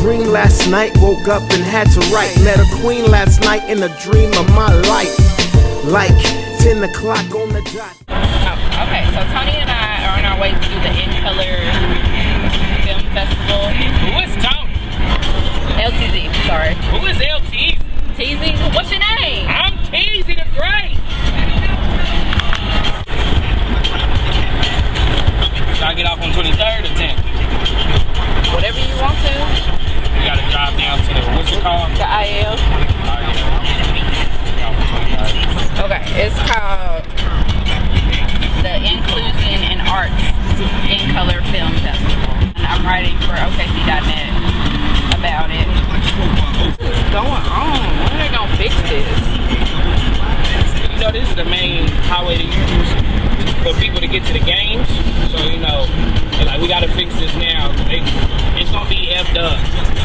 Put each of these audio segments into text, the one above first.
dream last night, woke up and had to write. Met a queen last night in a dream of my life. Like 10 o'clock on the dot. Oh, okay, so Tony and I are on our way to the In Color Film Festival. Who is Tony? TeaZee, sorry. Who is TeaZee? TeaZee, what's your name? I'm TeaZee the Great. Should I get off on 23rd or 10th? Whatever you want to. You gotta drive down to the, what's it called? The IL. Okay, it's called the Inclusion in Arts In Color Film Festival. And I'm writing for OKC.net about it. What's going on? When are they gonna fix this? You know, this is the main highway to use for people to get to the games. So, you know, they're like, we gotta fix this now. It's gonna be effed up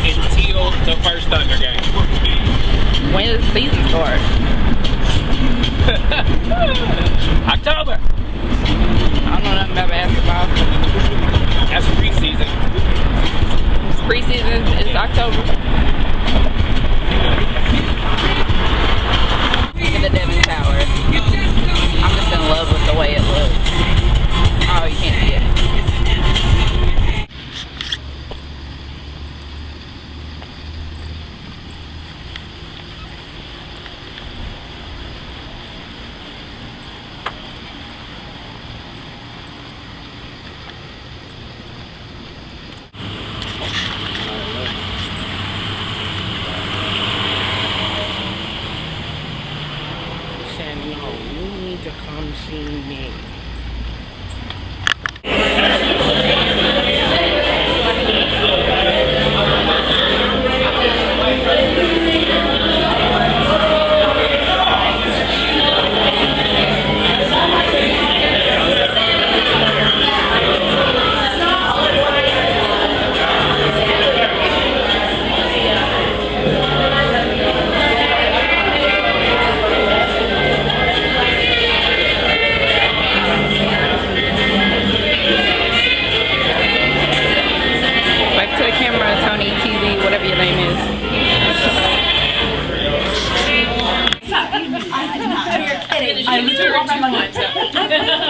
until the first Thunder game. When does the season start? October. I don't know nothing about basketball. That's preseason. Preseason is October. Look at the Devon Tower. I'm just in love with the way it looks. Oh, you can't see it. You need to come see me.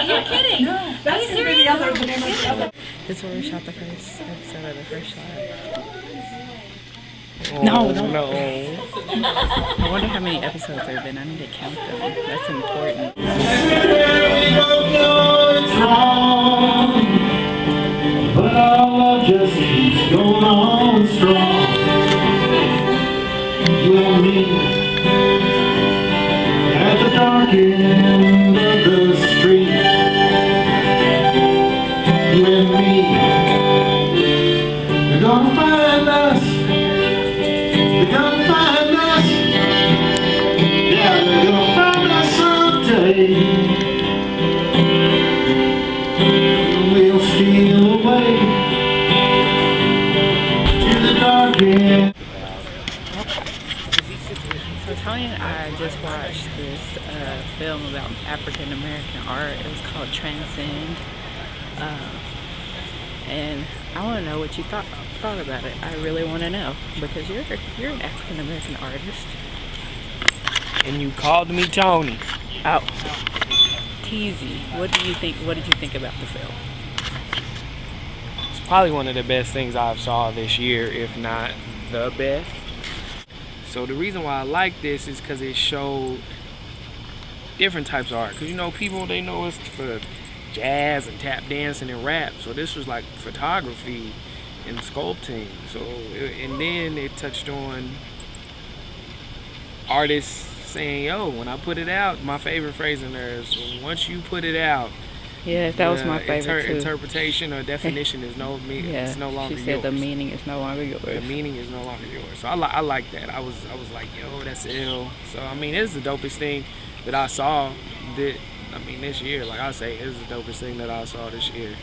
You're kidding. No, that's going to be the other. This is where we shot the first episode of the Fressh live. Oh, No. I wonder how many episodes there have been. I need to count them. That's important. But our love just keeps going on strong. You and me at the dark end of the street. You and me, they're gonna find us. They're gonna find us. Yeah, they're gonna find us someday. We'll steal away to the dark end. So Tony and I just watched this film about African American art. It was called Transcend. And I want to know what you thought about it. I really want to know because you're an African American artist. And you called me Tony. Oh, TeaZee, what did you think about the film? It's probably one of the best things I've saw this year, if not the best. So the reason why I like this is because it showed different types of art. Because you know, people, they know us for jazz and tap dancing and rap. So this was like photography and sculpting. So and then it touched on artists saying, yo, when I put it out, my favorite phrase in there is, once you put it out, yeah, that was my favorite too. Interpretation or definition is it's no longer yours. She said the meaning is no longer yours. The meaning is no longer yours. So I like that. I was like, yo, that's ill. So I mean, it's the dopest thing that I saw. This year, like I say, it's the dopest thing that I saw this year.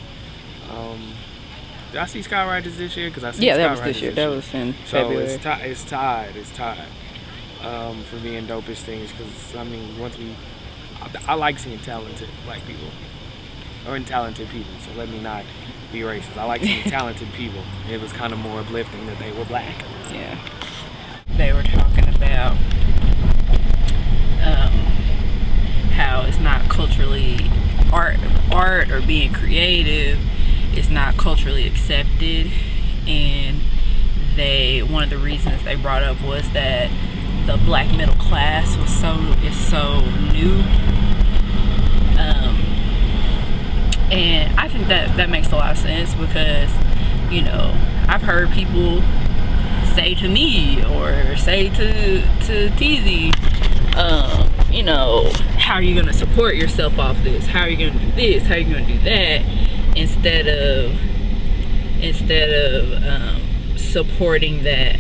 Did I see Skywriters this year? Because I see that was this year. That was in February. So it's tied for being dopest things. Because I mean, I like seeing talented black people or talented people. So let me not be racist. I like seeing talented people. It was kind of more uplifting that they were black. Yeah. They were talking about how it's not culturally art or being creative is not culturally accepted, and one of the reasons they brought up was that the black middle class is so new, and I think that makes a lot of sense because, you know, I've heard people say to me or say to TeaZee, you know, how are you gonna support yourself off this? How are you gonna do this? How are you gonna do that? Instead of supporting that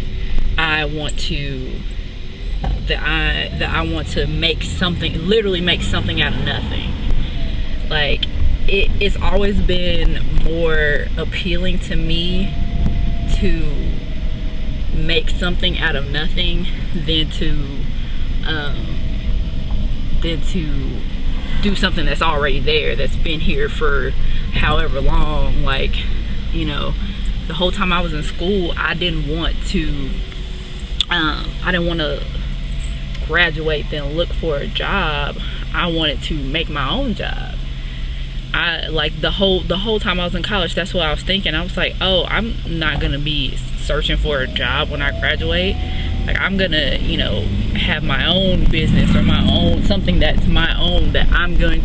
I want to make something, literally make something out of nothing. Like, it's always been more appealing to me to make something out of nothing than to do something that's already there, that's been here for however long. Like, you know, the whole time I was in school, I didn't want to graduate then look for a job. I wanted to make my own job. I like the whole time I was in college, that's what I was thinking. I was like, oh, I'm not gonna be searching for a job when I graduate. Like, I'm gonna, you know, have my own business or my own, something that's my own that I'm going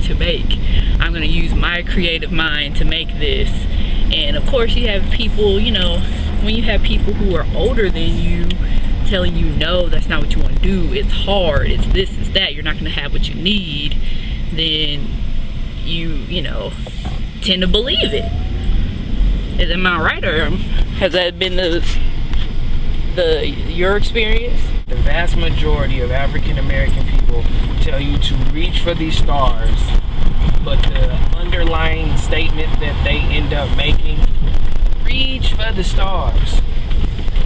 to make. I'm gonna use my creative mind to make this. And of course you have people, you know, when you have people who are older than you telling you, no, that's not what you want to do, it's hard, it's this, it's that, you're not gonna have what you need, then you know, tend to believe it. Am I right, or has that been your experience? The vast majority of African American people tell you to reach for these stars, but the underlying statement that they end up making, reach for the stars,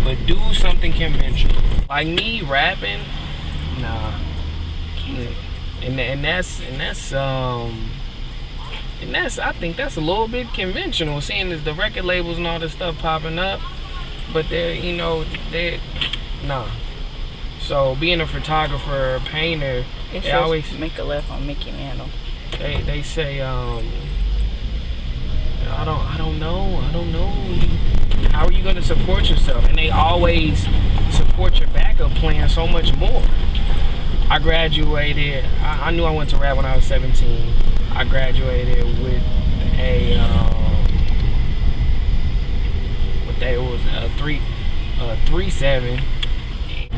but do something conventional. Like me rapping, nah. And that's I think that's a little bit conventional, seeing as the record labels and all this stuff popping up, but they're, you know, nah. So being a photographer, a painter, they always make a left on Mickey Mantle. They say, I don't know. How are you gonna support yourself? And they always support your backup plan so much more. I graduated. I knew I went to rap when I was 17. I graduated with a a 3.7.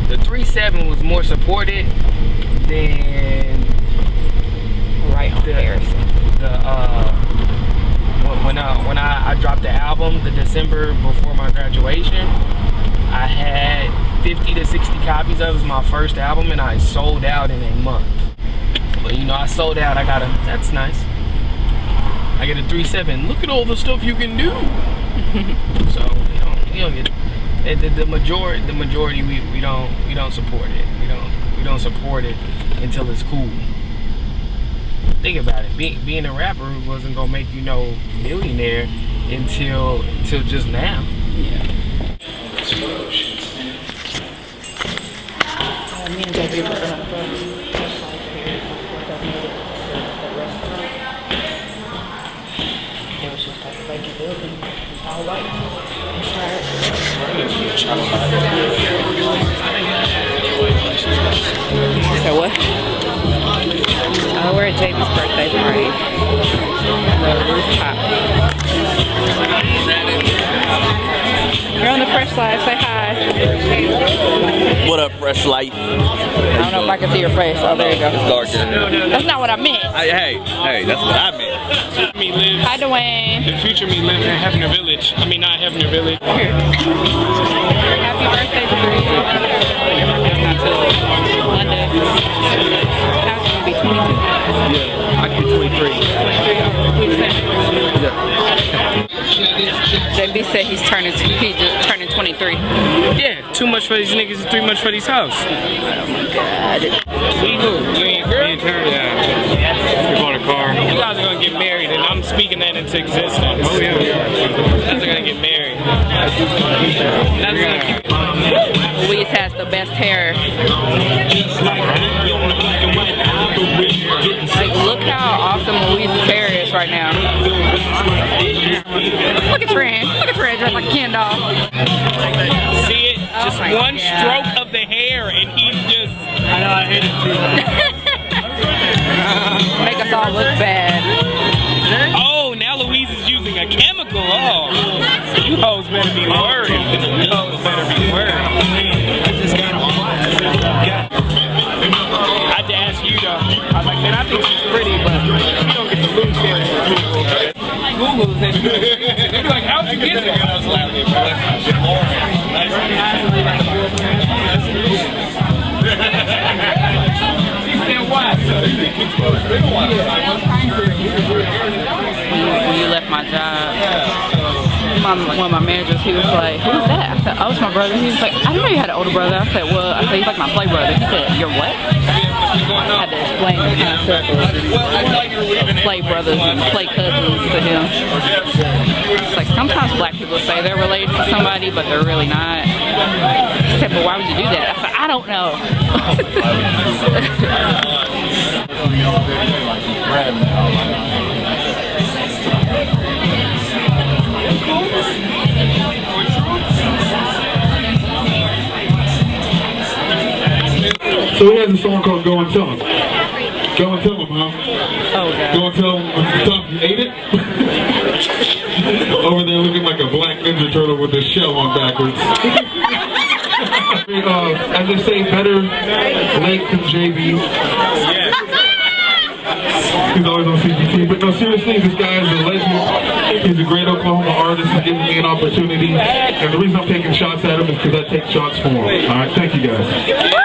The 3.7 was more supported than right on Harrison. When I dropped the album the December before my graduation, I had 50 to 60 copies of it. It was my first album, and I sold out in a month. But you know, I sold out. That's nice. I get a 3.7. Look at all the stuff you can do. So you don't get the majority. We don't support it. We don't support it until it's cool. Think about it. Being a rapper wasn't gonna make you no millionaire until just now. Yeah. Me and Jabee were gonna put here before that made it to the restaurant. It was just like a vacant building. It's all white. So what? We're at Jabee's birthday party. The Rooftop. You're on the Fressh Live. Say hi. What up, Fressh Life? I don't know if I can see your face. Oh, there you go. It's darker. That's not what I meant. Hey, that's what I meant. Me lives, Hi, Dwayne. the future me lives in Hefner Village. I mean, not Hefner Village. Here. Happy birthday to you. Not till Monday. Now it's gonna be 22. Yeah, I can be 23. 23. Jabee said he's turning 23. Yeah, too much for these niggas and too much for these hoes. Oh my God. You ain't girl? Yeah. We bought a car. You guys are gonna get married, and I'm speaking that into existence. Oh yeah. That's gonna get married. That's gonna keep. Louise has the best hair. Like, look how awesome Louise's hair is right now. Look at Trent. Look at Trent dressed like a Ken doll. See it? Just one stroke of the hair and he's just... I know, I hate it too. Make us all look bad. Oh, now Louise is using a chemical. Oh, you hoes better be worried. You hoes better be worried. I had to ask you though. I was like, man, I think she's pretty, but you don't get to lose there. Google said you be like, how'd you get there? She said what? When you left my job, one of my managers, he was like, who's that? I said, oh, it's my brother. He was like, I didn't know you had an older brother. I said, well, he's like my play brother. He said, you're what? I had to explain the concept of play brothers and play cousins to him. It's like sometimes black people say they're related to somebody, but they're really not. He said, but why would you do that? I said, I don't know. So we had a song called Go and Tell 'Em. Go and Tell 'Em, huh? Oh, God. Go and Tell 'Em you ate it? Over there looking like a black Ninja Turtle with a shell on backwards. As they say, better late than Jabee. He's always on CBT, but no, seriously, this guy is a legend. He's a great Oklahoma artist. He's giving me an opportunity, and the reason I'm taking shots at him is because I take shots for him. All right, thank you guys.